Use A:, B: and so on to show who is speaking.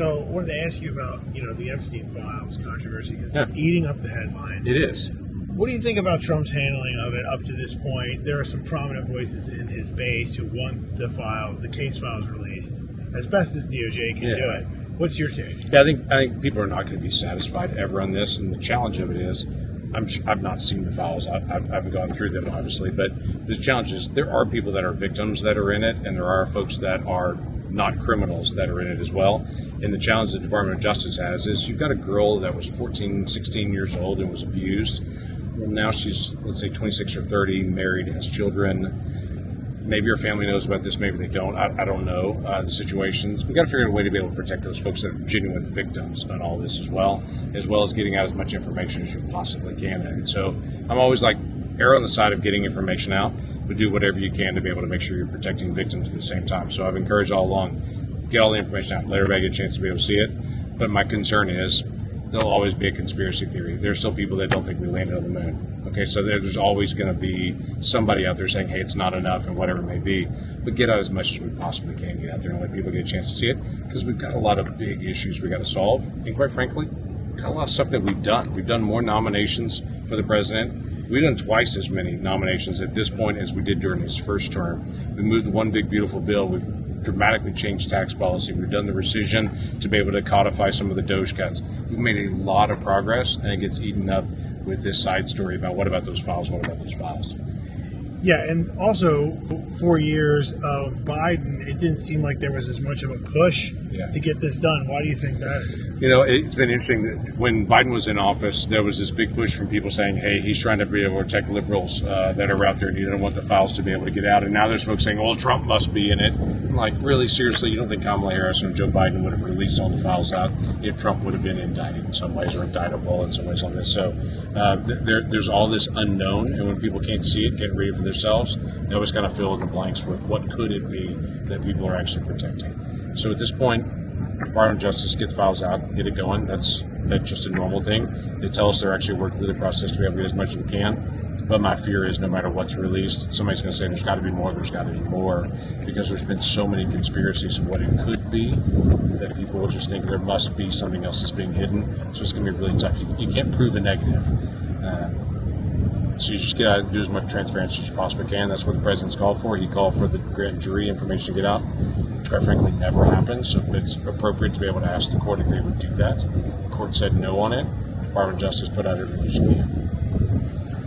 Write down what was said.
A: So I wanted to ask you about, the Epstein files controversy, because it's eating up the headlines.
B: It is.
A: What do you think about Trump's handling of it up to this point? There are some prominent voices in his base who want the case files released as best as DOJ can do it. What's your take?
B: Yeah, I think people are not going to be satisfied ever on this, and the challenge of it is, I've not seen the files. I haven't gone through them, obviously, but the challenge is there are people that are victims that are in it, and there are folks that are not criminals that are in it as well. And the challenge the Department of Justice has is you've got a girl that was 14, 16 years old and was abused. Well, now she's, let's say, 26 or 30, married, has children. Maybe her family knows about this, maybe they don't. I don't know the situations. We've got to figure out a way to be able to protect those folks that are genuine victims on all this as well as getting out as much information as you possibly can. And so I'm always like, err on the side of getting information out, but do whatever you can to be able to make sure you're protecting victims at the same time. So I've encouraged all along, get all the information out, let everybody get a chance to be able to see it. But my concern is there'll always be a conspiracy theory. There's still people that don't think we landed on the moon. Okay, so there's always going to be somebody out there saying, hey, it's not enough and whatever it may be. But get out as much as we possibly can. Get out there and let people get a chance to see it, because we've got a lot of big issues we got to solve. And quite frankly, we've got a lot of stuff that we've done. We've done more nominations for the president. We've done twice as many nominations at this point as we did during his first term. We moved the one big beautiful bill. We've dramatically changed tax policy. We've done the rescission to be able to codify some of the Doge cuts. We've made a lot of progress, and it gets eaten up with this side story about what about those files,
A: Yeah, and also 4 years of Biden, it didn't seem like there was as much of a push to get this done. Why do you think that is?
B: It's been interesting that when Biden was in office, there was this big push from people saying, hey, he's trying to be able to protect liberals that are out there and you don't want the files to be able to get out. And now there's folks saying, well, Trump must be in it. I'm like, really, seriously, you don't think Kamala Harris and Joe Biden would have released all the files out if Trump would have been indicted in some ways or indictable in some ways on this? So there's all this unknown, and when people can't see it, get ready for themselves, they always kind of fill in the blanks with what could it be that people are actually protecting. So at this point, Department of Justice, get files out, get it going. That's just a normal thing. They tell us they're actually working through the process to be able to get as much as we can. But my fear is no matter what's released, somebody's going to say there's got to be more, because there's been so many conspiracies of what it could be that people will just think there must be something else that's being hidden. So it's going to be really tough. You can't prove a negative. So you just got to do as much transparency as you possibly can. That's what the president's called for. He called for the grand jury information to get out, which quite frankly never happens. So it's appropriate to be able to ask the court if they would do that. The court said no on it. Department of Justice put out everything you can.